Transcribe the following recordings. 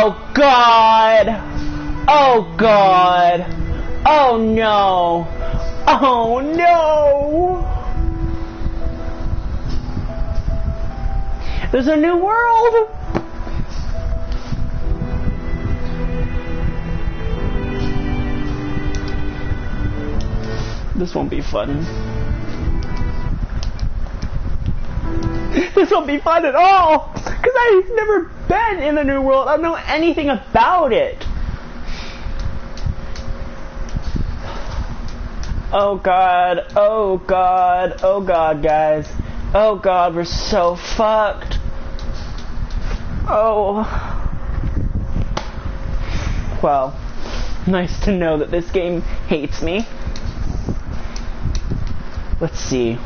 Oh God! Oh God! Oh no! Oh no! There's a new world! This won't be fun. This won't be fun at all! Because I've never been in the new world. I don't know anything about it. Oh God. Oh God. Oh God, guys. Oh God, we're so fucked. Oh. Well, nice to know that this game hates me. Let's see.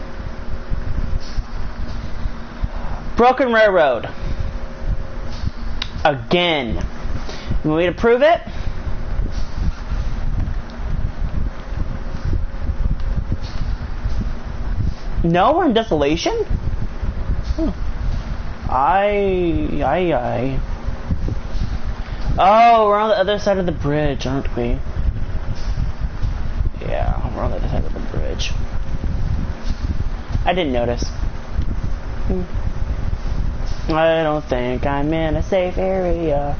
Broken Railroad. Again. You want me to prove it? No, we're in Desolation? Huh. Aye. Oh, we're on the other side of the bridge, aren't we? Yeah, we're on the other side of the bridge. I didn't notice. I don't think I'm in a safe area.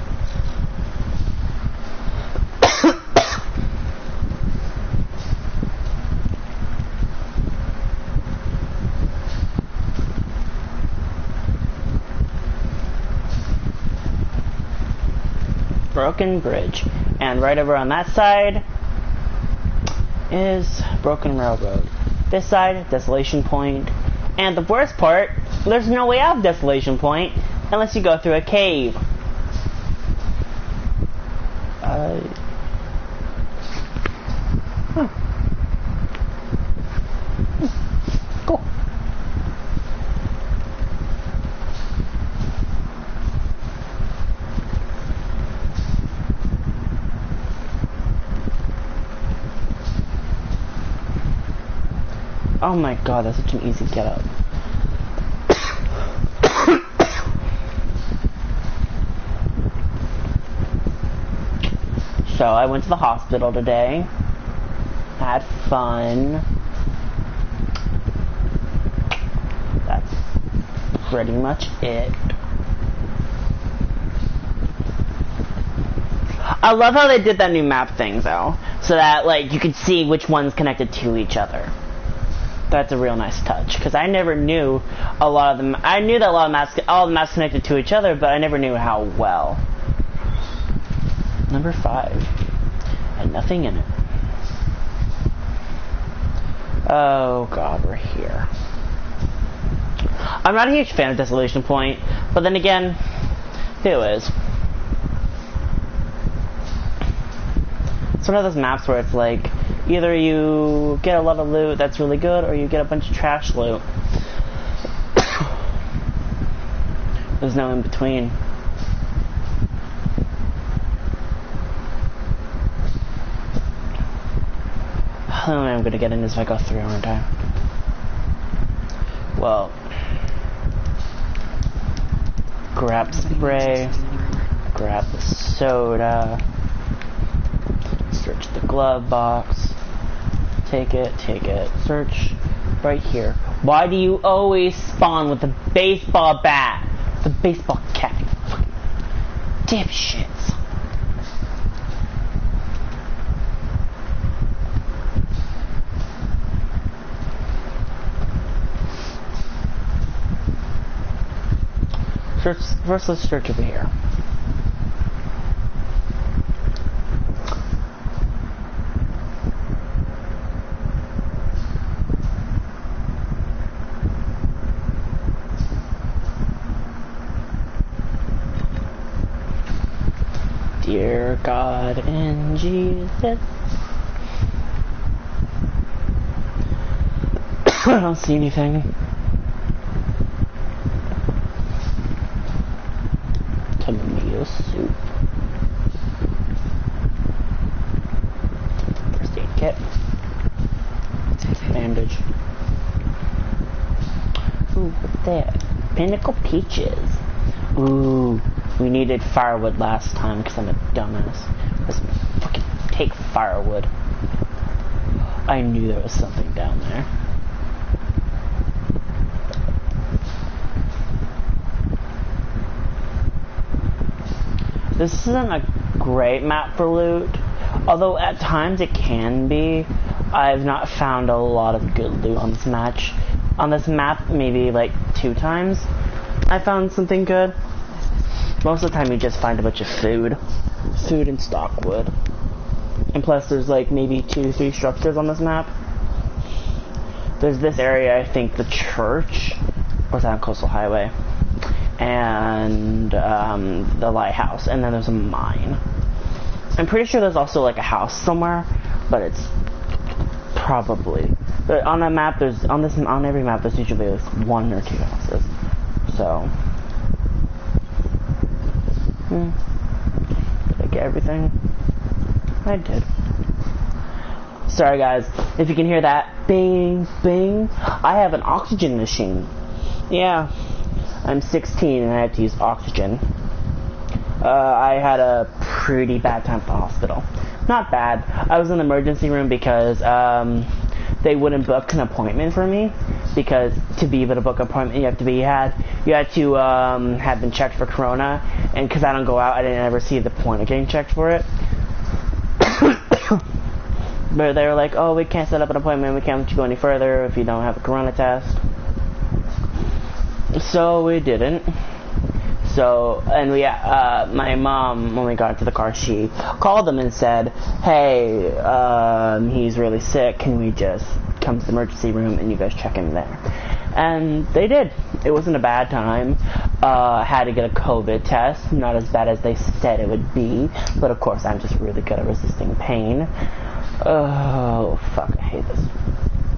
Broken Bridge. And right over on that side is Broken Railroad. This side, Desolation Point. And the worst part, there's no way out of Desolation Point unless you go through a cave. Cool. Oh my God, that's such an easy get up. So I went to the hospital today. Had fun. That's pretty much it. I love how they did that new map thing though, so that like you could see which one's connected to each other. That's a real nice touch, because I never knew a lot of them. I knew that all the maps connected to each other, but I never knew how well. Number 5. Had nothing in it. Oh God, we're here. I'm not a huge fan of Desolation Point, but then again, who is? It's one of those maps where it's like, either you get a lot of loot that's really good, or you get a bunch of trash loot. There's no in between. The only way I'm gonna get in is if I go through, aren't I? Well, grab spray, grab the soda, search the glove box, take it, search right here. Why do you always spawn with a baseball bat? The baseball cap, you fucking dipshits. First, let's search over here. Dear God and Jesus. I don't see anything. Tomato soup. First aid kit. Bandage. Ooh, what's that? Pinnacle peaches. Ooh, We needed firewood last time because I'm a dumbass. Let's fucking take firewood. I knew there was something down there. This isn't a great map for loot, although at times it can be. I've not found a lot of good loot on this match. On this map, maybe like 2 times I found something good. Most of the time you just find a bunch of food and stockwood. And plus there's like maybe 2-3 structures on this map. There's this area, I think the church, or is that on Coastal Highway? And the lighthouse, and then there's a mine. I'm pretty sure there's also like a house somewhere, but it's probably. But on that map, on every map, there's usually like 1 or 2 houses. So, did I get everything? I did. Sorry guys, if you can hear that bing, bing, I have an oxygen machine. Yeah, I'm 16 and I have to use oxygen. I had a pretty bad time at the hospital. Not bad. I was in the emergency room because they wouldn't book an appointment for me, because to be able to book an appointment you had to have been checked for corona, and because I don't go out, I didn't ever see the point of getting checked for it. But they were like, oh, we can't set up an appointment, we can't let you go any further if you don't have a corona test. So we didn't. So, and my mom, when we got into the car, she called them and said, hey, he's really sick, can we just come to the emergency room and you guys check him there? And they did. It wasn't a bad time. Had to get a COVID test, not as bad as they said it would be, but of course I'm just really good at resisting pain. Oh, fuck, I hate this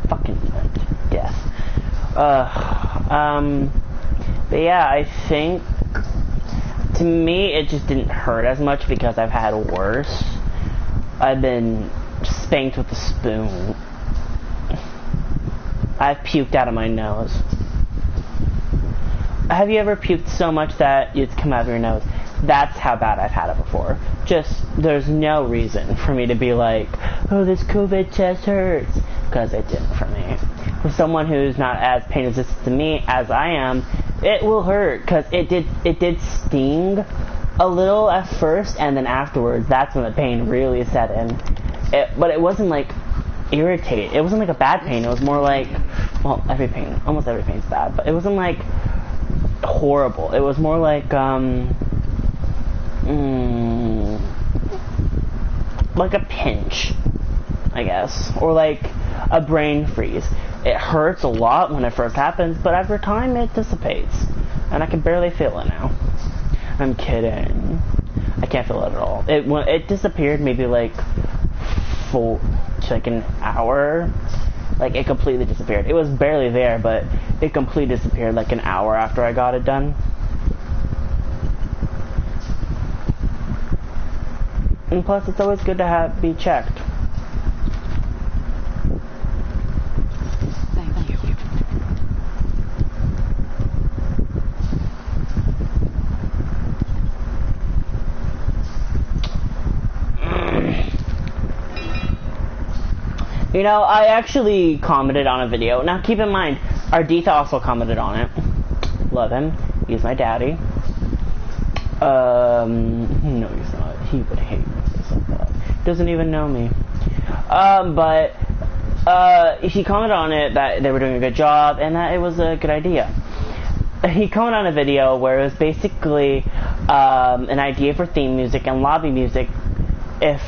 fucking death. But yeah, I think, to me, it just didn't hurt as much because I've had worse. I've been spanked with a spoon. I've puked out of my nose. Have you ever puked so much that it's come out of your nose? That's how bad I've had it before. Just, there's no reason for me to be like, oh, this COVID test hurts. Because it didn't for me. For someone who's not as pain resistant to me as I am, it will hurt. Because it did sting a little at first, and then afterwards, that's when the pain really set in. But it wasn't like irritating. It wasn't like a bad pain. It was more like, well, almost every pain's bad, but it wasn't like horrible. It was more like, like a pinch, I guess, or like a brain freeze. It hurts a lot when it first happens, but after time it dissipates, and I can barely feel it now. I'm kidding. I can't feel it at all. It disappeared maybe like like an hour. Like, it completely disappeared. It was barely there, but it completely disappeared like an hour after I got it done. And plus, it's always good to be checked. Thank you. You know, I actually commented on a video. Now, keep in mind, Arditha also commented on it. Love him. He's my daddy. No, he's not. He would hate me if I said that. Doesn't even know me. But he commented on it that they were doing a good job and that it was a good idea. He commented on a video where it was basically an idea for theme music and lobby music if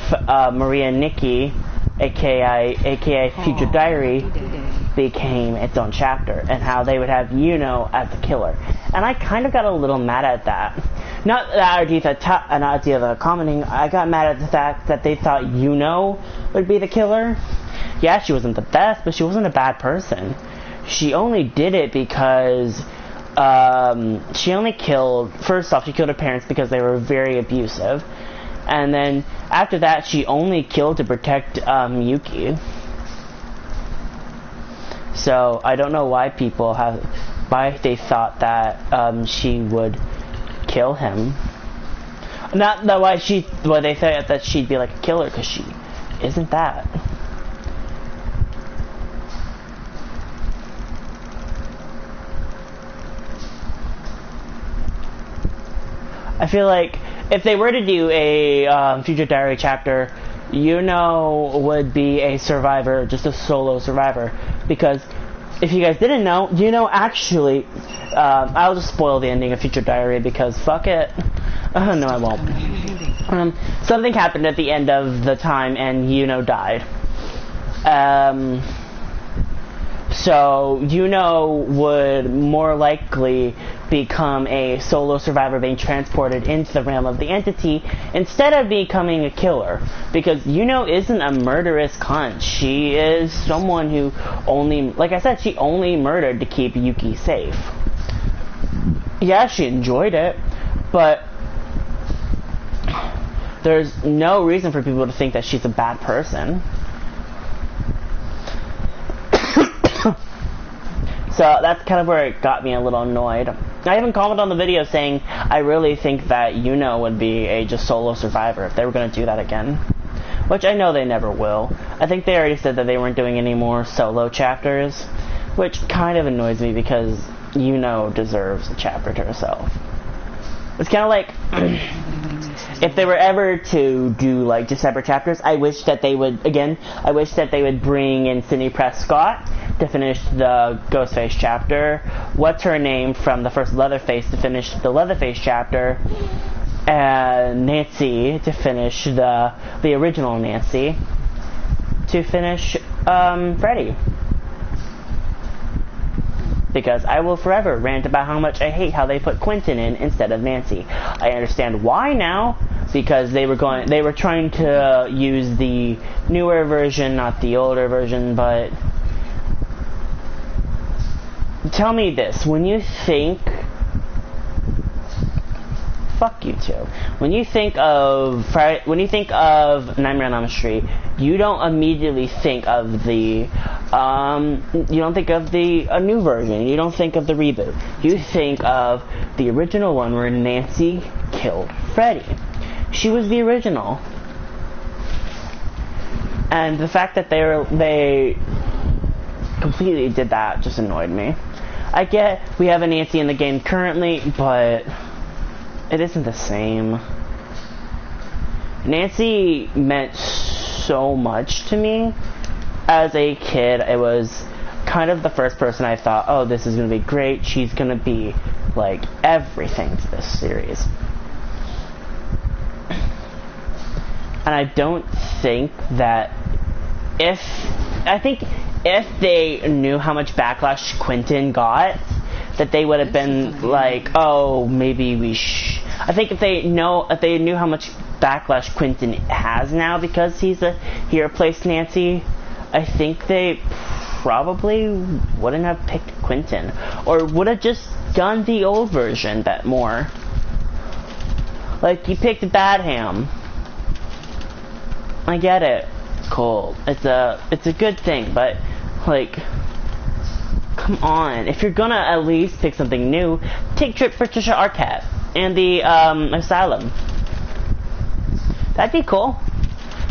Maria and Nikki, aka Future Diary, became its own chapter, and how they would have Yuno as the killer. And I kind of got a little mad at that. Not that Arditha commenting, I got mad at the fact that they thought Yuno would be the killer. Yeah, she wasn't the best, but she wasn't a bad person. She only did it because first off, she killed her parents because they were very abusive. And then after that, she only killed to protect Yuki. So I don't know why they thought that she would kill him. Not that why they thought that she'd be like a killer, because she isn't that. I feel like if they were to do a Future Diary chapter, Yuno would be a survivor, just a solo survivor. Because if you guys didn't know, Yuno actually, I'll just spoil the ending of Future Diary because fuck it. No, I won't. Something happened at the end of the time and Yuno died. So Yuno would more likely become a solo survivor being transported into the realm of the entity instead of becoming a killer, because Yuno isn't a murderous cunt. She is someone who only, like I said, she only murdered to keep Yuki safe. Yeah, she enjoyed it, but there's no reason for people to think that she's a bad person. So that's kind of where it got me a little annoyed. I even commented on the video saying I really think that Yuno would be a just solo survivor if they were going to do that again. Which I know they never will. I think they already said that they weren't doing any more solo chapters, which kind of annoys me because Yuno deserves a chapter to herself. It's kind of like if they were ever to do like just separate chapters, I wish that they would bring in Sydney Prescott to finish the Ghostface chapter. What's her name from the first Leatherface to finish the Leatherface chapter, and Nancy to finish the original Nancy to finish Freddy. Because I will forever rant about how much I hate how they put Quentin in instead of Nancy. I understand why now, because they were trying to use the newer version, not the older version, but tell me this, when you think fuck you too. When you think of Nightmare on Elm Street, you don't immediately think of the new version. You don't think of the reboot. You think of the original one where Nancy killed Freddy. She was the original. And the fact that they completely did that just annoyed me. I get we have a Nancy in the game currently, but it isn't the same. Nancy meant so much to me. As a kid, it was kind of the first person I thought, oh, this is going to be great. She's going to be, like, everything to this series. And I don't think that if they knew how much backlash Quentin got, that they would have been like, oh, maybe we I think if they knew how much backlash Quentin has now because he replaced Nancy, I think they probably wouldn't have picked Quentin, or would have just done the old version that more. Like, you picked Badham. I get it. Cool. It's a good thing, but like, come on. If you're gonna at least pick something new, take Patricia Arquette and the Asylum. That'd be cool.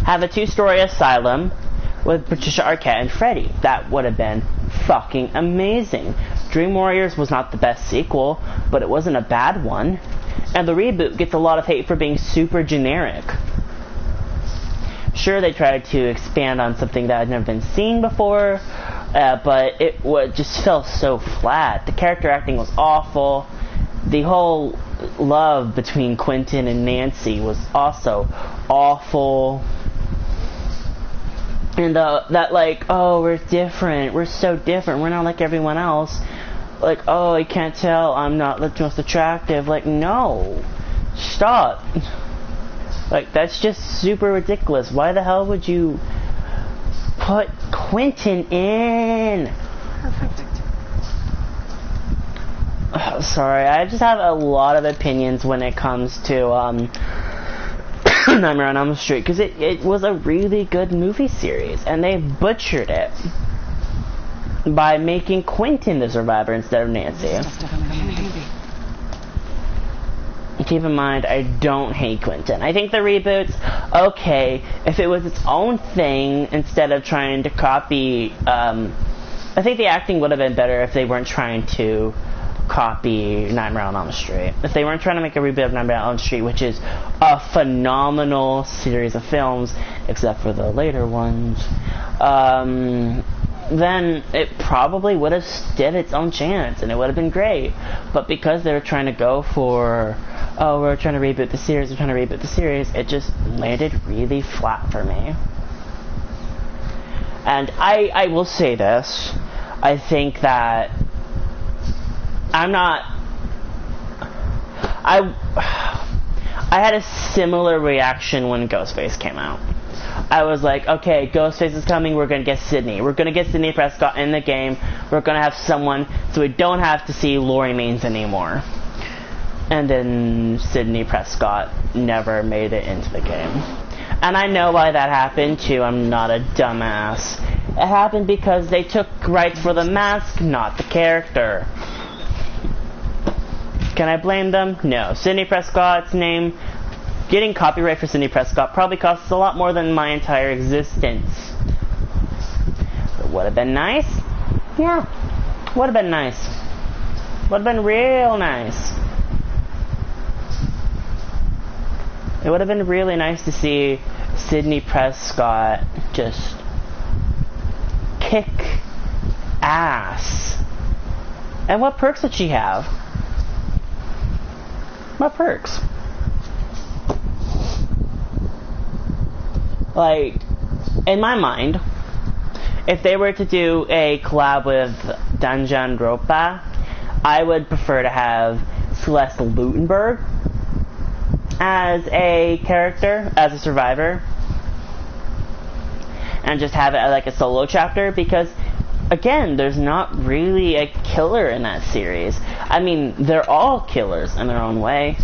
Have a 2-story asylum with Patricia Arquette and Freddy. That would have been fucking amazing. Dream Warriors was not the best sequel, but it wasn't a bad one. And the reboot gets a lot of hate for being super generic. Sure, they tried to expand on something that had never been seen before, but it just felt so flat. The character acting was awful. The whole love between Quentin and Nancy was also awful. And that like, oh, we're different. We're so different. We're not like everyone else. Like, oh, I can't tell. I'm not the most attractive. Like, no. Stop. Like, that's just super ridiculous. Why the hell would you put Quentin in? Perfect. Sorry, I just have a lot of opinions when it comes to Nightmare on Elm Street, because it was a really good movie series, and they butchered it by making Quentin the survivor instead of Nancy. keep in mind, I don't hate Quentin. I think the reboot's okay if it was its own thing instead of trying to copy. I think the acting would have been better if they weren't trying to copy Nightmare on Elm Street. If they weren't trying to make a reboot of Nightmare on Elm Street, which is a phenomenal series of films, except for the later ones, then it probably would have stood its own chance, and it would have been great. But because they were trying to go for, oh, we're trying to reboot the series, it just landed really flat for me. And I will say this, I think that I had a similar reaction when Ghostface came out. I was like, okay, Ghostface is coming, we're gonna get Sidney. We're gonna get Sidney Prescott in the game, we're gonna have someone, so we don't have to see Laurie Maines anymore. And then Sidney Prescott never made it into the game. And I know why that happened too, I'm not a dumbass. It happened because they took rights for the mask, not the character. Can I blame them? No. Sidney Prescott's name, getting copyright for Sidney Prescott probably costs a lot more than my entire existence. But would have been nice? Yeah. Would have been nice. Would have been real nice. It would have been really nice to see Sidney Prescott just kick ass. And what perks would she have? What perks? Like, in my mind, if they were to do a collab with Danganronpa, I would prefer to have Celeste Lutenberg as a character, as a survivor, and just have it as like a solo chapter, because again, there's not really a killer in that series. I mean, they're all killers in their own way.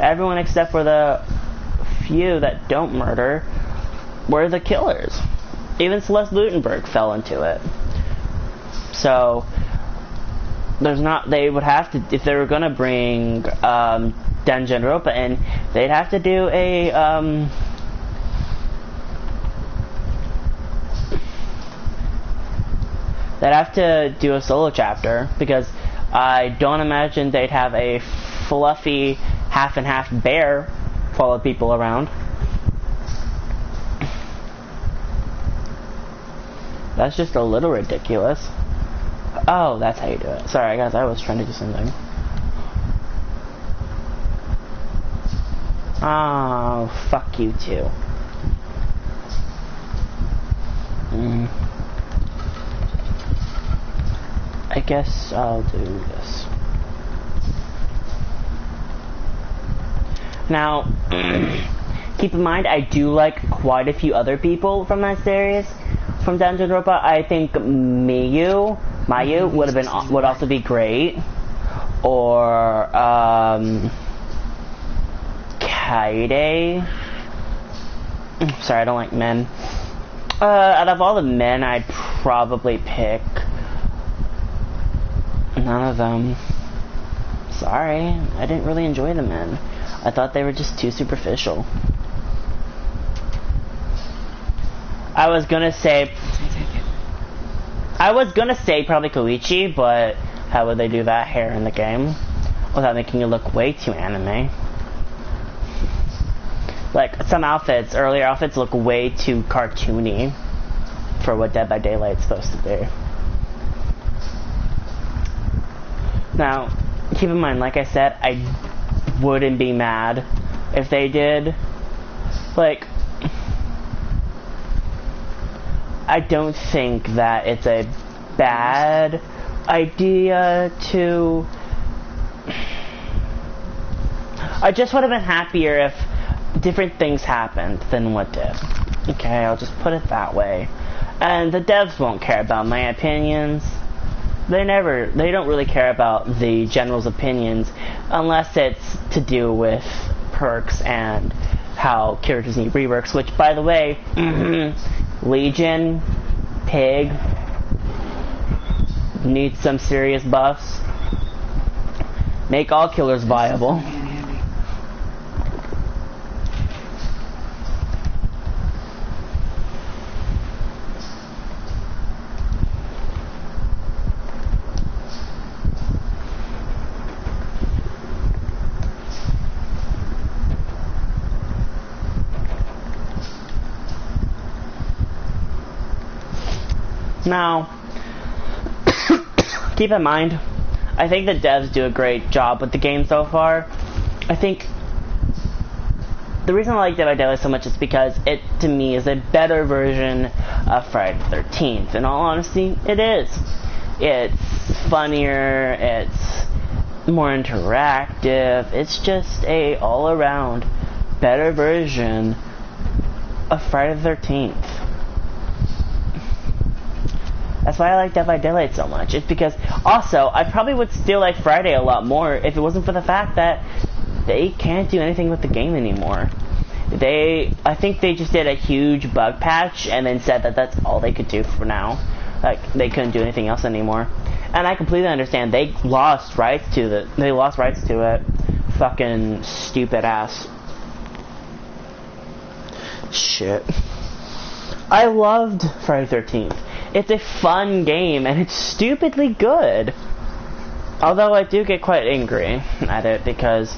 Everyone except for the few that don't murder were the killers. Even Celeste Lutenberg fell into it. So there's not, they would have to, if they were gonna bring Danganronpa in, they'd have to do a they'd have to do a solo chapter, because I don't imagine they'd have a fluffy half and half bear follow people around. That's just a little ridiculous. Oh, that's how you do it. Sorry guys, I was trying to do something. Oh, fuck you too. I guess I'll do this. Now, keep in mind, I do like quite a few other people from that series, from Danganronpa. I think Mayu would also be great, or Kaede. Sorry, I don't like men. Out of all the men, I'd probably pick none of them. Sorry, I didn't really enjoy the men. I thought they were just too superficial. I was gonna say probably Koichi, but how would they do that hair in the game without making it look way too anime? Like, some earlier outfits look way too cartoony for what Dead by Daylight's supposed to be. Now, keep in mind, like I said, I wouldn't be mad if they did. Like, I don't think that it's a bad idea to... I just would have been happier if different things happened than what did. Okay, I'll just put it that way. And the devs won't care about my opinions. They don't really care about the general's opinions unless it's to do with perks and how characters need reworks, which, by the way, Legion, Pig, needs some serious buffs. Make all killers viable. Now, keep in mind, I think the devs do a great job with the game so far. I think the reason I like Dead by Daylight so much is because it, to me, is a better version of Friday the 13th. In all honesty, it is. It's funnier, it's more interactive, it's just a all-around better version of Friday the 13th. That's why I like Dead by Daylight so much. It's because, also, I probably would still like Friday a lot more if it wasn't for the fact that they can't do anything with the game anymore. I think they just did a huge bug patch and then said that that's all they could do for now. Like, they couldn't do anything else anymore. And I completely understand. They lost rights to it. Fucking stupid ass. Shit. I loved Friday the 13th. It's a fun game, and it's stupidly good. Although I do get quite angry at it because,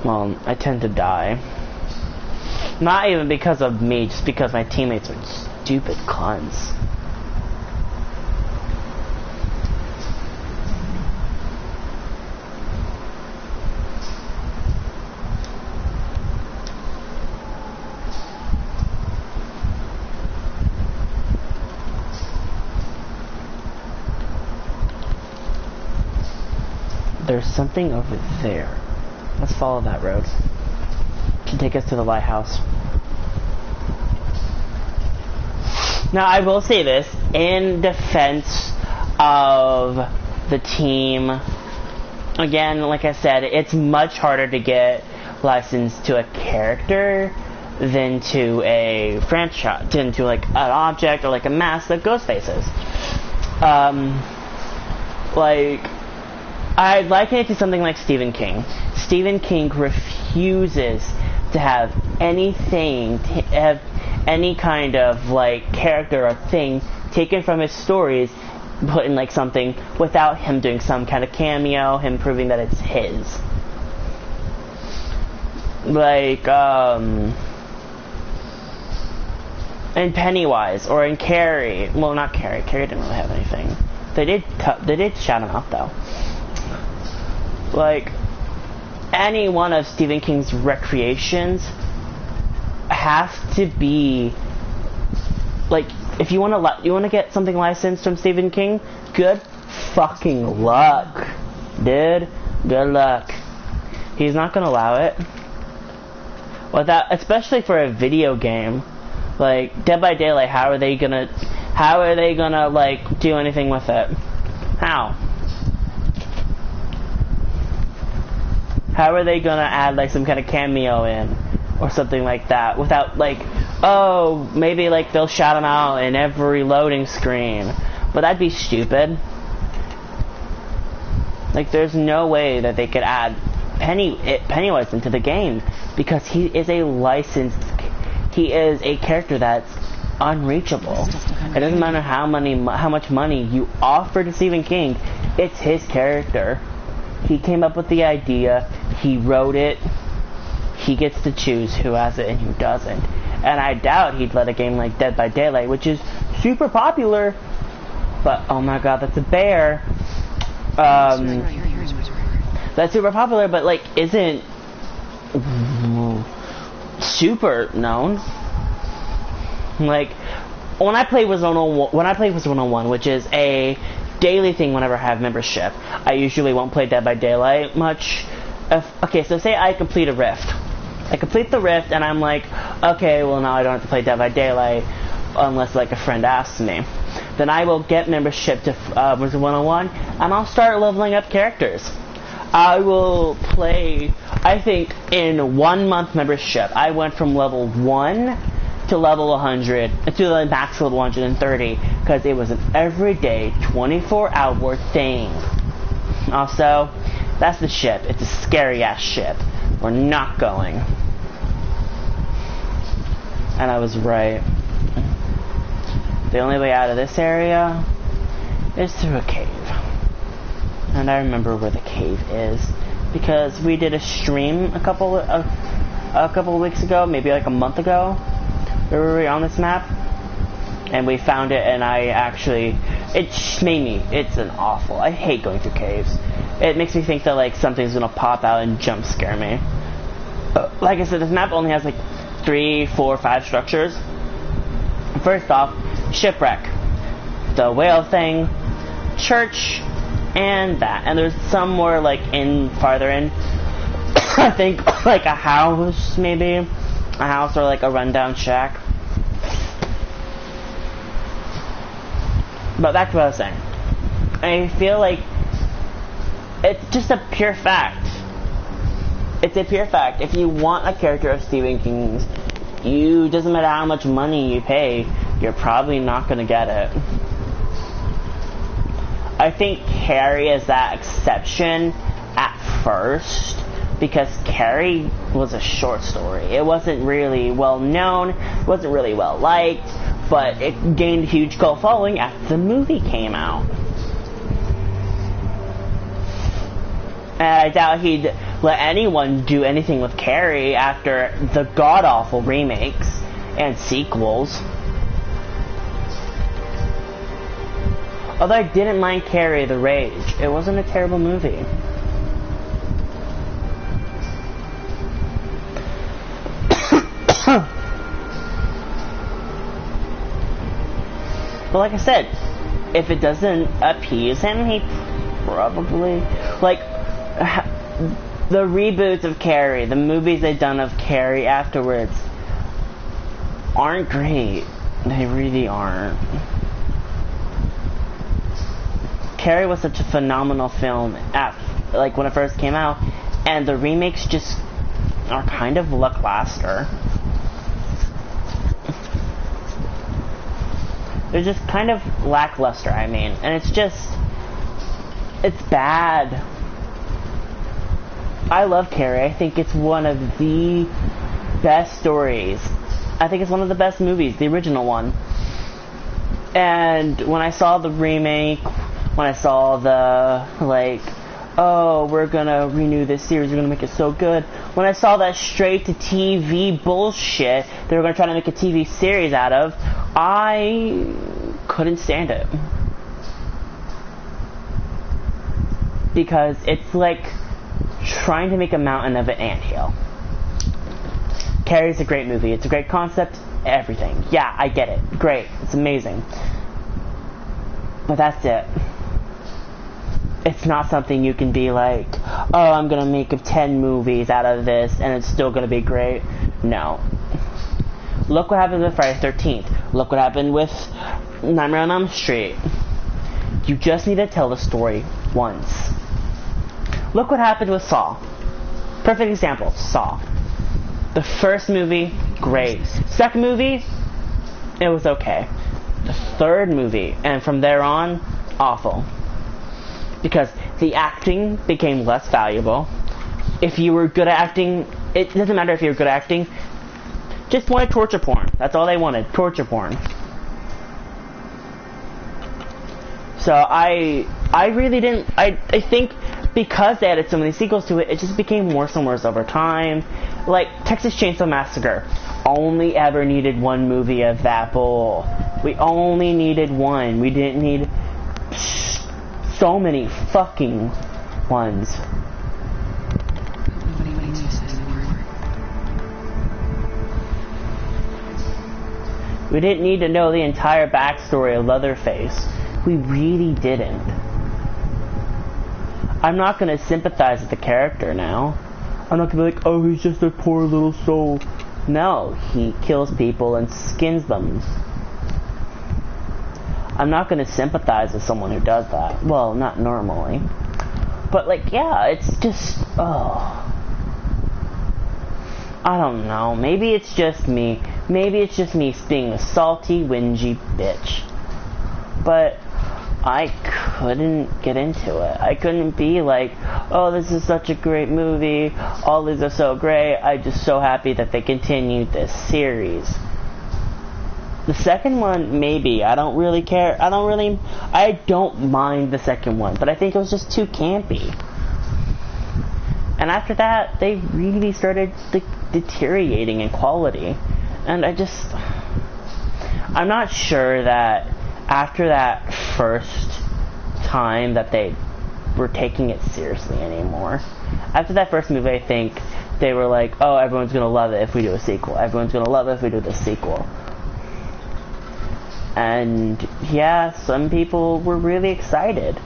well, I tend to die. Not even because of me, just because my teammates are stupid cunts. There's something over there. Let's follow that road. It can take us to the lighthouse. Now, I will say this, in defense of the team, again, like I said, it's much harder to get licensed to a character than to a franchise, than to like an object or like a mask like Ghostface's. I'd liken it to something like Stephen King. Stephen King refuses to have anything, have any kind of like character or thing taken from his stories, put in like something without him doing some kind of cameo, him proving that it's his. Like, in Pennywise or in Carrie. Well, not Carrie. Carrie didn't really have anything. They did shout him out though. Like, any one of Stephen King's recreations have to be, like, if you want to get something licensed from Stephen King, good fucking luck, dude. Good luck. He's not gonna allow it. Without, especially for a video game, like Dead by Daylight. How are they gonna like do anything with it? How? How are they gonna add like some kind of cameo in or something like that without like, oh, maybe like they'll shout him out in every loading screen, but that'd be stupid. Like, there's no way that they could add Pennywise into the game because he is a character that's unreachable. It doesn't matter how much money you offer to Stephen King, it's his character. He came up with the idea, he wrote it, he gets to choose who has it and who doesn't. And I doubt he'd let a game like Dead by Daylight, which is super popular, but oh my god, that's a bear. That's super popular, but like isn't super known. Like when I play Wizard 101, which is a daily thing whenever I have membership, I usually won't play Dead by Daylight much. Okay, so say I complete a rift. I complete the rift and I'm like, okay, well now I don't have to play Dead by Daylight unless like a friend asks me. Then I will get membership to Wizard 101 and I'll start leveling up characters. I will play, I think in 1 month membership, I went from level 1 to level 100, to the max level 130, because it was an everyday 24-hour thing. Also, That's the ship. It's a scary ass ship. We're not going. And I was right. The only way out of this area is through a cave. And I remember where the cave is because we did a stream a couple of weeks ago, maybe like a month ago, where we were on this map, and we found it. And it's an awful. I hate going through caves. It makes me think that like something's gonna pop out and jump scare me. Like I said, this map only has like 3, 4, 5 structures. First off, shipwreck, the whale thing, church, and that. And there's some more like farther in. I think like a house, maybe a house or like a rundown shack. But back to what I was saying. I feel like it's just a pure fact. It's a pure fact. If you want a character of Stephen King's, doesn't matter how much money you pay, you're probably not going to get it. I think Carrie is that exception at first, because Carrie was a short story. It wasn't really well known, it wasn't really well liked, but it gained a huge cult following after the movie came out. And I doubt he'd let anyone do anything with Carrie after the god-awful remakes and sequels. Although I didn't mind Carrie the Rage. It wasn't a terrible movie. But like I said, if it doesn't appease him, he probably... Like, the reboots of Carrie, the movies they've done of Carrie afterwards, aren't great. They really aren't. Carrie was such a phenomenal film like when it first came out, and the remakes just are kind of lackluster. They're just kind of lackluster, I mean, and it's bad. I love Carrie. I think it's one of the best stories. I think it's one of the best movies, the original one. And when I saw the remake, when I saw the, like, oh, we're gonna renew this series, we're gonna make it so good. When I saw that straight-to-TV bullshit they were gonna try to make a TV series out of, I couldn't stand it. Because it's like trying to make a mountain of an anthill. Carrie's a great movie. It's a great concept. Everything. Yeah, I get it. Great. It's amazing. But that's it. It's not something you can be like, oh, I'm going to make 10 movies out of this and it's still going to be great. No. Look what happened with Friday the 13th. Look what happened with Nightmare on Elm Street. You just need to tell the story once. Look what happened with Saw. Perfect example, Saw. The first movie, great. Second movie, it was okay. The third movie, and from there on, awful. Because the acting became less valuable. If you were good at acting, it doesn't matter if you were good at acting, just wanted torture porn. That's all they wanted, torture porn. So I really didn't, I think because they added so many sequels to it, it just became worse and worse over time. Like, Texas Chainsaw Massacre only ever needed one movie of that bull. We only needed one. We didn't need so many fucking ones. We didn't need to know the entire backstory of Leatherface. We really didn't. I'm not going to sympathize with the character now. I'm not going to be like, oh, he's just a poor little soul. No, he kills people and skins them. I'm not going to sympathize with someone who does that. Well, not normally. But, like, yeah, it's just, oh. I don't know. Maybe it's just me. Maybe it's just me being a salty, whingy bitch. But I couldn't get into it. I couldn't be like, oh, this is such a great movie, all these are so great, I'm just so happy that they continued this series. The second one, maybe. I don't really care. I don't mind the second one, but I think it was just too campy. And after that, they really started deteriorating in quality. And I'm not sure that after that first time that they were taking it seriously anymore. After that first movie, I think they were like, oh, everyone's gonna love it if we do a sequel. Everyone's gonna love it if we do the sequel. And yeah, some people were really excited.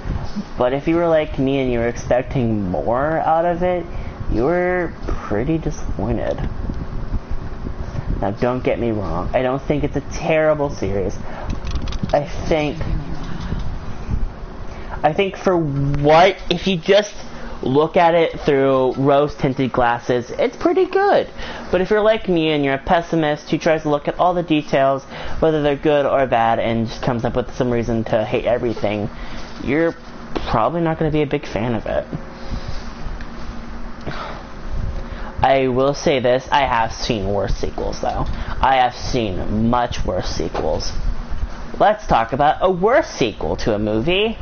But if you were like me and you were expecting more out of it, you were pretty disappointed. Now, don't get me wrong. I don't think it's a terrible series. I think for what, if you just look at it through rose-tinted glasses, it's pretty good. But if you're like me and you're a pessimist who tries to look at all the details, whether they're good or bad, and just comes up with some reason to hate everything, you're probably not going to be a big fan of it. I will say this, I have seen worse sequels though. I have seen much worse sequels. Let's talk about a worse sequel to a movie.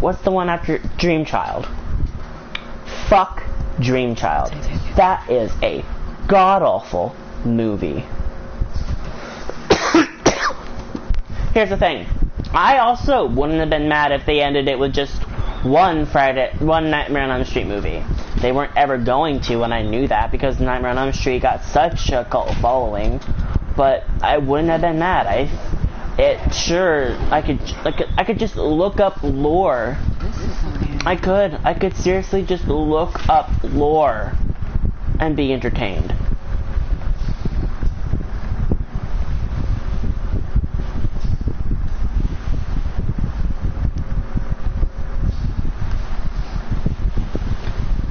What's the one after Dream Child? Fuck Dream Child. That is a god-awful movie. Here's the thing. I also wouldn't have been mad if they ended it with just one Nightmare on Elm Street movie. They weren't ever going to, and I knew that because Nightmare on Elm Street got such a cult following. But I wouldn't have been mad. I could just look up lore. I could seriously just look up lore and be entertained.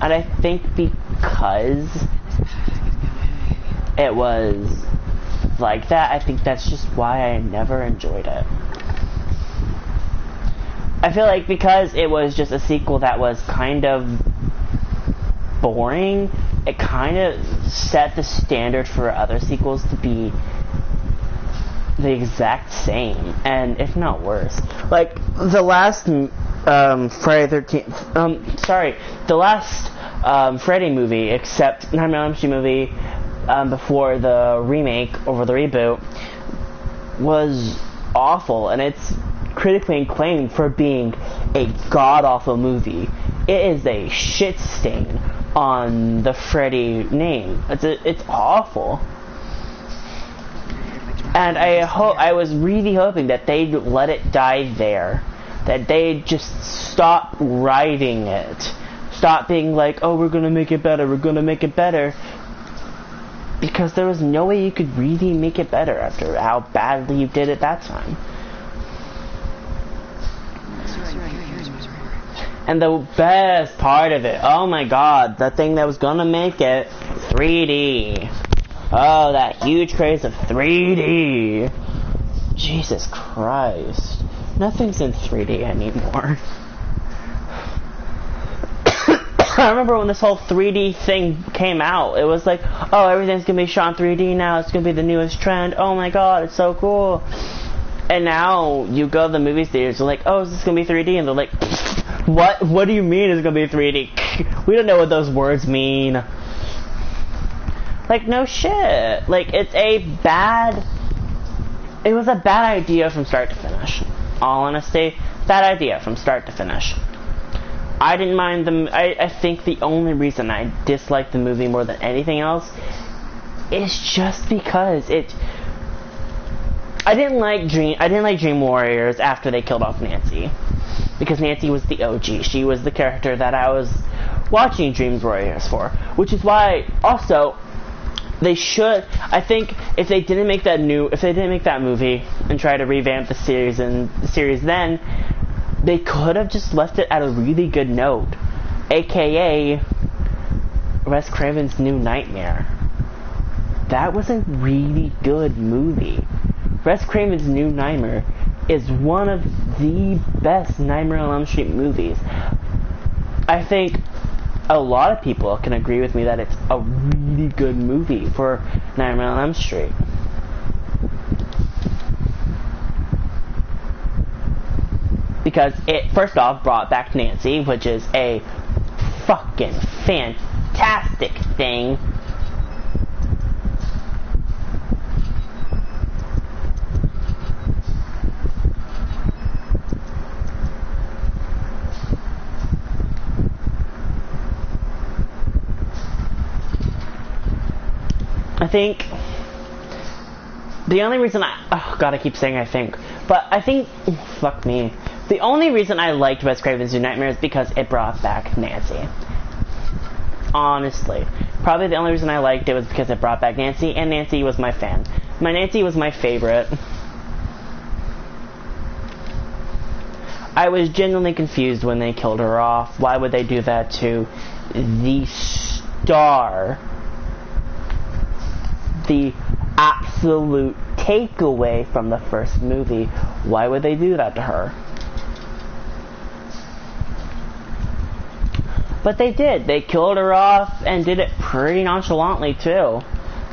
And I think because it was like that, I think that's just why I never enjoyed it. I feel like because it was just a sequel that was kind of boring, it kind of set the standard for other sequels to be the exact same, and if not worse. Like, the last Friday 13th, the last Freddy movie, except Nightmare on Elm Street movie, before the remake, over the reboot, was awful, and it's critically acclaimed for being a god-awful movie. It is a shit stain on the Freddy name. It's awful. And I was really hoping that they'd let it die there. That they'd just stop writing it. Stop being like, oh, we're gonna make it better, we're gonna make it better. Because there was no way you could really make it better after how badly you did it that time. And the best part of it, oh my god, the thing that was gonna make it 3D. Oh, that huge craze of 3D. Jesus Christ. Nothing's in 3D anymore. I remember when this whole 3D thing came out, it was like, oh, everything's gonna be shot in 3D now, it's gonna be the newest trend, oh my god, it's so cool. And now, you go to the movie theaters, they're like, oh, is this gonna be 3D? And they're like, what do you mean it's gonna be 3D? We don't know what those words mean. Like, no shit. Like, it was a bad idea from start to finish. All honesty, bad idea from start to finish. I didn't mind I think the only reason I disliked the movie more than anything else is just because I didn't like Dream Warriors after they killed off Nancy. Because Nancy was the OG. She was the character that I was watching Dream Warriors for. Which is why, also, they should, I think, if they didn't make that movie and try to revamp the series then, they could have just left it at a really good note. AKA Wes Craven's New Nightmare. That was a really good movie. Wes Craven's New Nightmare is one of the best Nightmare on Elm Street movies. I think a lot of people can agree with me that it's a really good movie for Nightmare on Elm Street. Because it, first off, brought back Nancy, which is a fucking fantastic thing. I think the only reason I keep saying I think, but I think, fuck me. The only reason I liked Wes Craven's New Nightmare is because it brought back Nancy. Honestly. Probably the only reason I liked it was because it brought back Nancy, and Nancy was my fan. Nancy was my favorite. I was genuinely confused when they killed her off. Why would they do that to the star? The absolute takeaway from the first movie. Why would they do that to her? But they did. They killed her off and did it pretty nonchalantly too.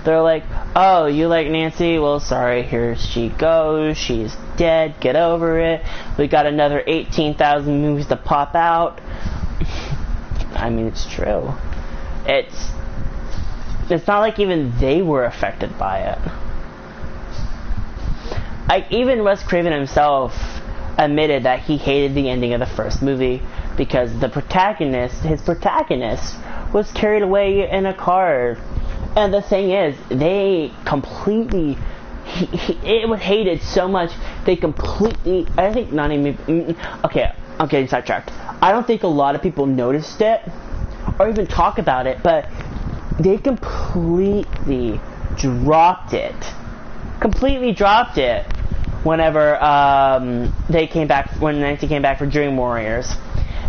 They're like, oh, you like Nancy? Well, sorry, here she goes. She's dead. Get over it. We got another 18,000 movies to pop out. I mean, it's true. It's not like even they were affected by it. Even Wes Craven himself admitted that he hated the ending of the first movie because his protagonist, was carried away in a car. And the thing is, they completely, it was hated so much, they completely, I think not even, okay, I'm getting sidetracked. I don't think a lot of people noticed it, or even talk about it, but they completely dropped it. Whenever when Nancy came back for Dream Warriors.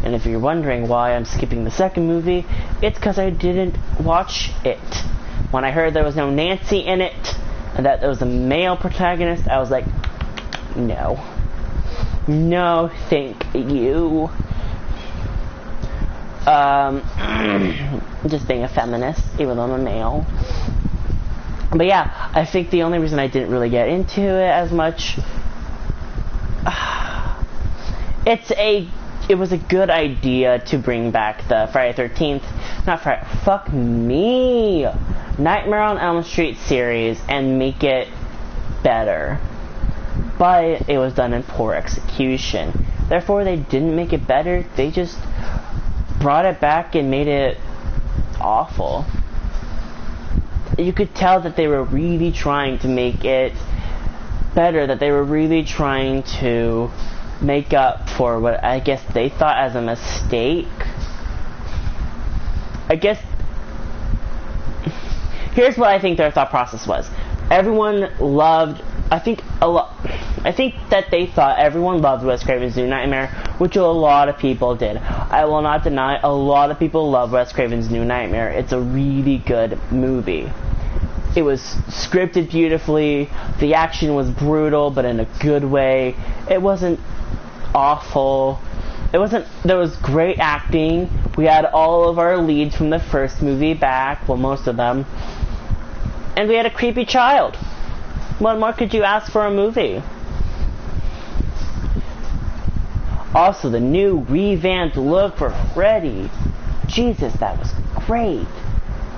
And if you're wondering why I'm skipping the second movie, it's because I didn't watch it. When I heard there was no Nancy in it, and that there was a male protagonist, I was like, no. No, thank you. Just being a feminist, even though I'm a male. But yeah, I think the only reason I didn't really get into it as much, it was a good idea to bring back the Nightmare on Elm Street series and make it better. But it was done in poor execution. Therefore, they didn't make it better, they just brought it back and made it awful. You could tell that they were really trying to make it better, that they were really trying to make up for what I guess they thought as a mistake. I guess here's what I think their thought process was. I think that they thought everyone loved Wes Craven's New Nightmare, which a lot of people did. I will not deny a lot of people love Wes Craven's New Nightmare. It's a really good movie. It was scripted beautifully. The action was brutal, but in a good way. It wasn't awful. There was great acting. We had all of our leads from the first movie back, well, most of them. And we had a creepy child. What more could you ask for a movie? Also, the new revamped look for Freddy. Jesus, that was great.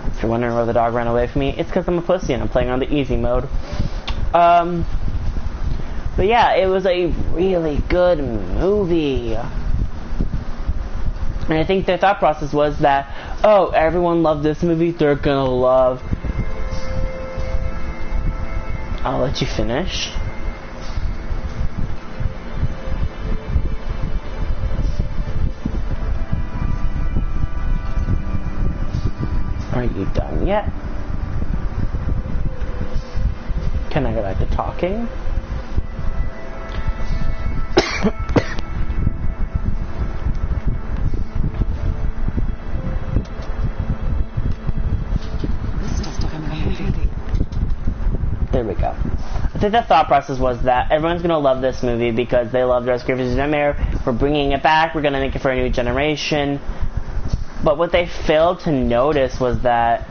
If you're wondering where the dog ran away from me, it's because I'm a pussy and I'm playing on the easy mode. But yeah, it was a really good movie. And I think their thought process was that, oh, everyone loved this movie, they're gonna love... I'll let you finish. Are you done yet? Can I go back to talking? There we go. I think the thought process was that everyone's gonna love this movie because they loved Wes Craven's Nightmare. We're bringing it back. We're gonna make it for a new generation. But what they failed to notice was that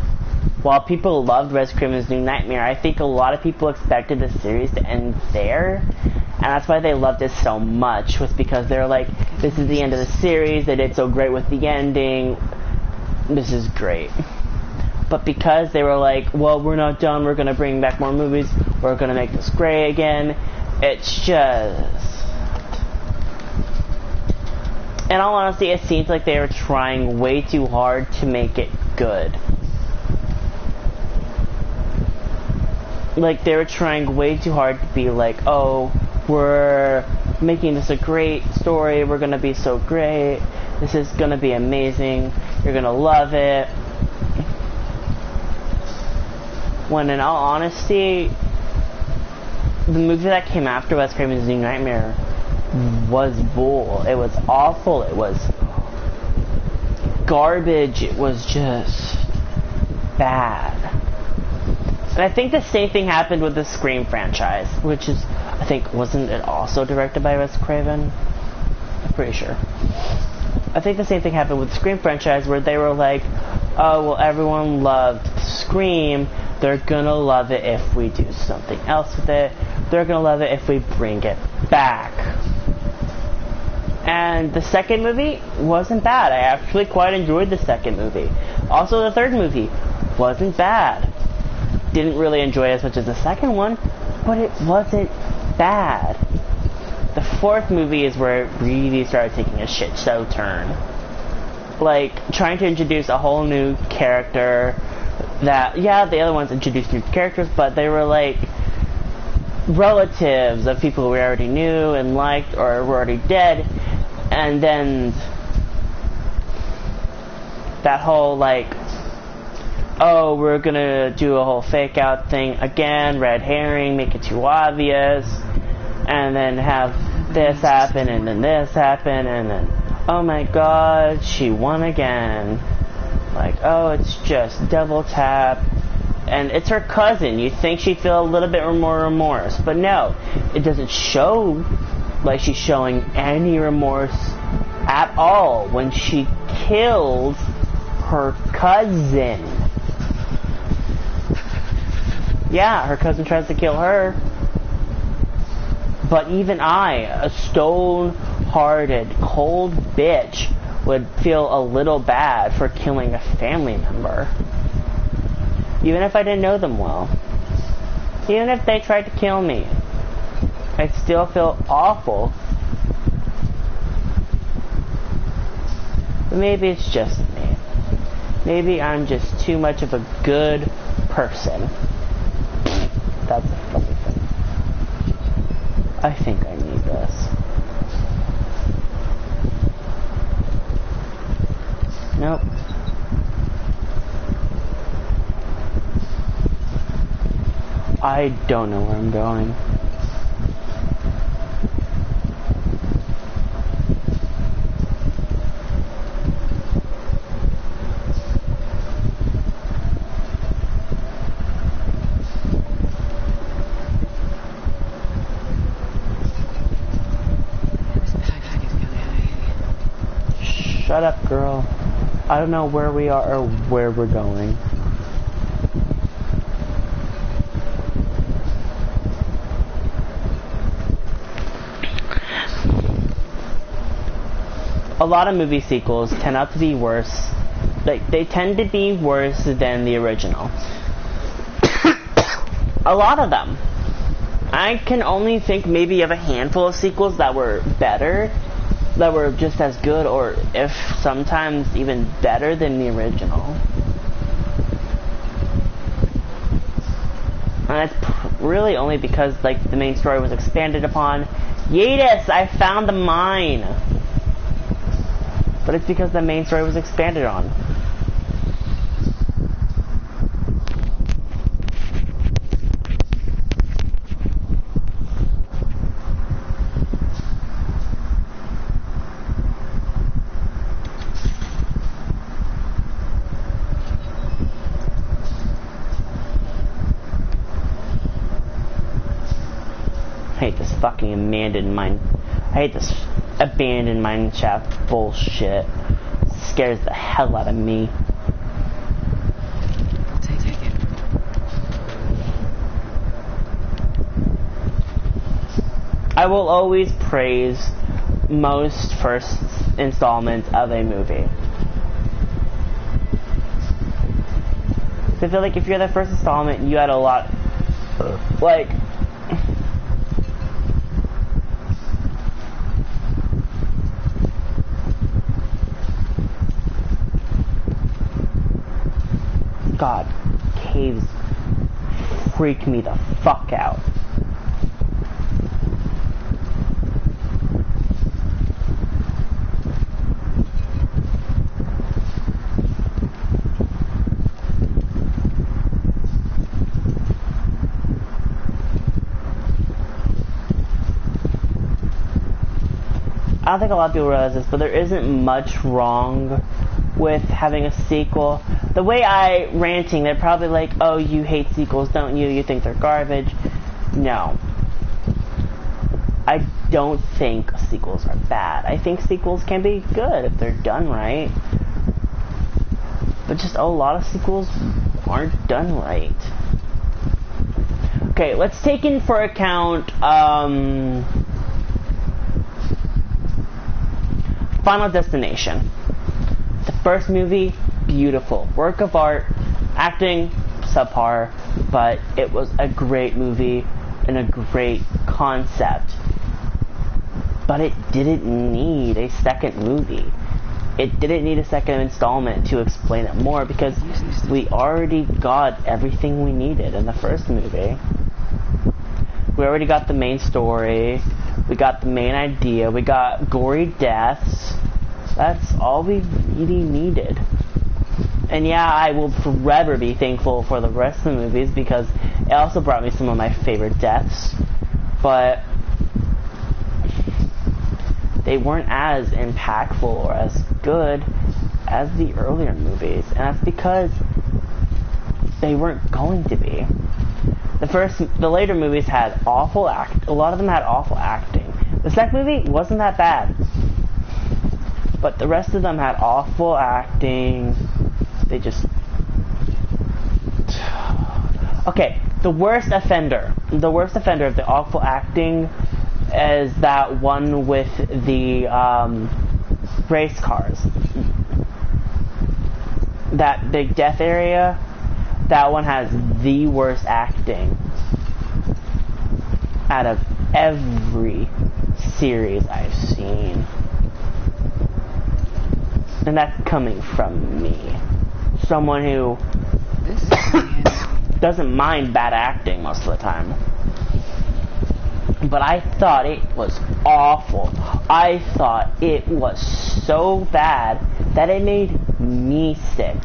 while people loved Wes Craven's New Nightmare, I think a lot of people expected the series to end there. And that's why they loved it so much, was because they're like, this is the end of the series, they did so great with the ending, this is great. But because they were like, well, we're not done, we're going to bring back more movies, we're going to make this great again, it's just... In all honesty, it seems like they were trying way too hard to make it good. Like, they were trying way too hard to be like, oh, we're making this a great story, we're gonna be so great, this is gonna be amazing, you're gonna love it. When in all honesty, the movie that came after Wes Craven's New Nightmare was bull. It was awful, it was garbage, it was just bad. And I think the same thing happened with the Scream franchise, which is, I think, wasn't it also directed by Wes Craven? I'm pretty sure. I think the same thing happened with the Scream franchise, where they were like, oh, well, everyone loved Scream, they're gonna love it if we do something else with it, they're gonna love it if we bring it back. And the second movie wasn't bad. I actually quite enjoyed the second movie. Also, the third movie wasn't bad. Didn't really enjoy it as much as the second one, but it wasn't bad. The fourth movie is where it really started taking a shit show turn. Like, trying to introduce a whole new character that, yeah, the other ones introduced new characters, but they were like relatives of people we already knew and liked or were already dead. And then that whole like, oh, we're gonna do a whole fake out thing again, red herring, make it too obvious, and then have this happen, and then this happen, and then, oh my god, she won again. Like, oh, it's just double tap, and it's her cousin. You'd think she'd feel a little bit more remorse, but no, it doesn't show like she's showing any remorse at all when she kills her cousin. Yeah, her cousin tries to kill her. But even I, a stone-hearted, cold bitch, would feel a little bad for killing a family member. Even if I didn't know them well. Even if they tried to kill me. I'd still feel awful. But maybe it's just me. Maybe I'm just too much of a good person. That's a funny thing. I think I need this. Nope. I don't know where I'm going. Shut up, girl. I don't know where we are or where we're going. A lot of movie sequels tend out to be worse. Like, they tend to be worse than the original. A lot of them. I can only think maybe of a handful of sequels that were better, that were just as good, or if sometimes even better than the original. And that's really only because, like, the main story was expanded upon. Yeetus, I found the mine! But it's because the main story was expanded on. fucking abandoned mine. I hate this abandoned mine shaft bullshit. It scares the hell out of me. Take it. I will always praise most first installments of a movie. I feel like if you're the first installment, you had a lot, like, God, caves freak me the fuck out. I don't think a lot of people realize this, but there isn't much wrong with having a sequel. The way I ranting, they're probably like, oh, you hate sequels, don't you? You think they're garbage. No. I don't think sequels are bad. I think sequels can be good if they're done right. But just a lot of sequels aren't done right. Okay, let's take in for account, Final Destination. The first movie, beautiful. Work of art, acting, subpar, but it was a great movie and a great concept. But it didn't need a second movie. It didn't need a second installment to explain it more because we already got everything we needed in the first movie. We already got the main story. We got the main idea. We got gory deaths. That's all we really needed. And yeah, I will forever be thankful for the rest of the movies because it also brought me some of my favorite deaths. But they weren't as impactful or as good as the earlier movies. And that's because they weren't going to be. The later movies had awful a lot of them had awful acting. The second movie wasn't that bad. But the rest of them had awful acting. They just... Okay, the worst offender of the awful acting is that one with the race cars. That big death area, that one has the worst acting out of every series I've seen. And that's coming from me. Someone who doesn't mind bad acting most of the time. But I thought it was awful. I thought it was so bad that it made me sick.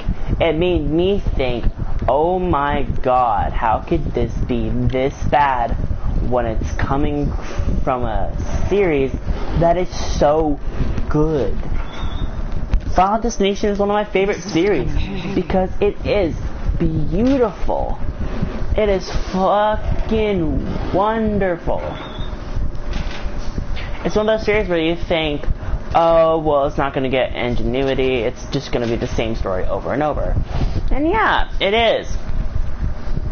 It made me think, oh my god, how could this be this bad when it's coming from a series that is so good? Final Destination is one of my favorite series because it is beautiful. It is fucking wonderful. It's one of those series where you think, oh, well, it's not going to get ingenuity. It's just going to be the same story over and over. And yeah, it is.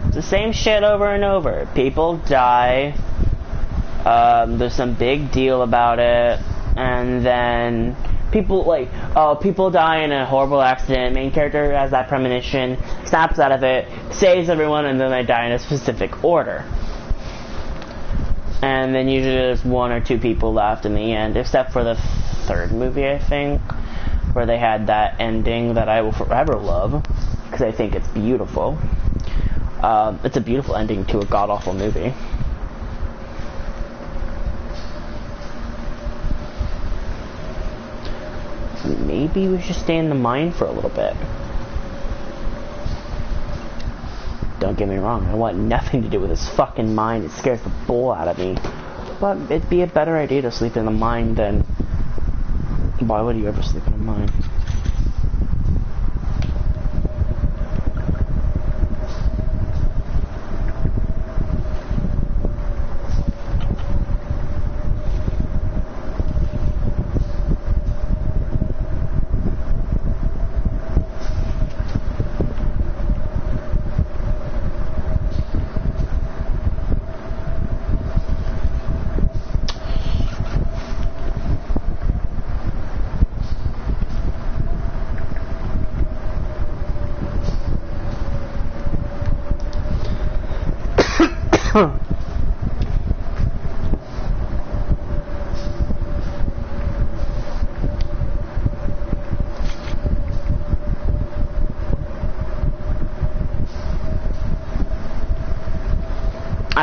It's the same shit over and over. People die. There's some big deal about it. And then people die in a horrible accident. Main character has that premonition, snaps out of it, saves everyone, and then they die in a specific order. And then usually there's one or two people left in the end, except for the third movie, I think, where they had that ending that I will forever love, because I think it's beautiful. It's a beautiful ending to a god-awful movie. Maybe we should stay in the mine for a little bit. Don't get me wrong, I want nothing to do with this fucking mine. It scares the bull out of me. But it'd be a better idea to sleep in the mine than... Why would you ever sleep in a mine? I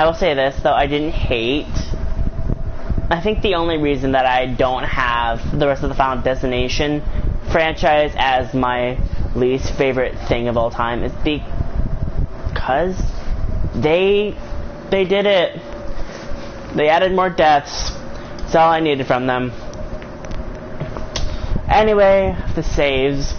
will say this, though, I didn't hate. I think the only reason that I don't have the rest of the Final Destination franchise as my least favorite thing of all time is because they did it. They added more deaths. That's all I needed from them. Anyway, the saves.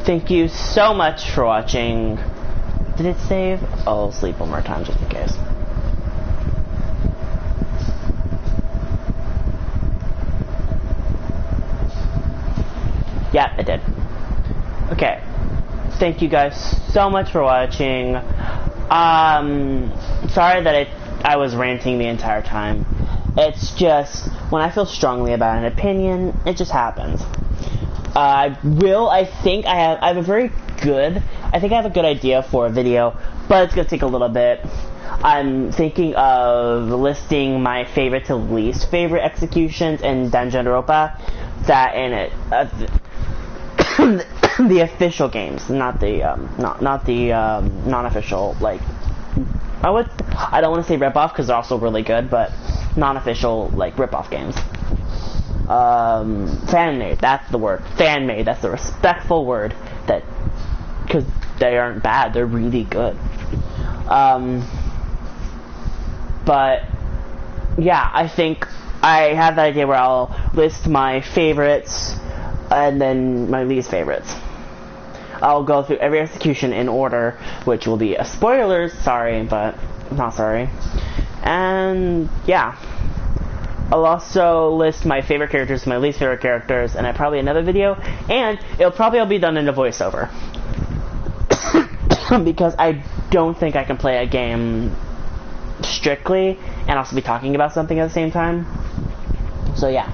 Thank you so much for watching. Did it save? I'll sleep one more time just in case. Yeah, it did. Okay. Thank you guys so much for watching. Sorry that I was ranting the entire time. It's just, when I feel strongly about an opinion, it just happens. I think I have a good idea for a video, but it's going to take a little bit. I'm thinking of listing my favorite to least favorite executions in Danganronpa, that in it, the official games, not the non-official, like, I don't want to say rip-off because they're also really good, but non-official, like, rip-off games. Fan-made, that's the word. Fan-made, that's the respectful word, that, because they aren't bad, they're really good. But, yeah, I think I have that idea where I'll list my favorites, and then my least favorites. I'll go through every execution in order, which will be a spoilers, sorry, but not sorry. And, yeah. I'll also list my favorite characters, my least favorite characters, and probably another video, and it'll probably all be done in a voiceover. Because I don't think I can play a game strictly, and also be talking about something at the same time. So yeah.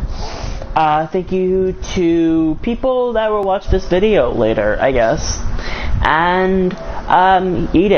Thank you to people that will watch this video later, I guess. And, eat it.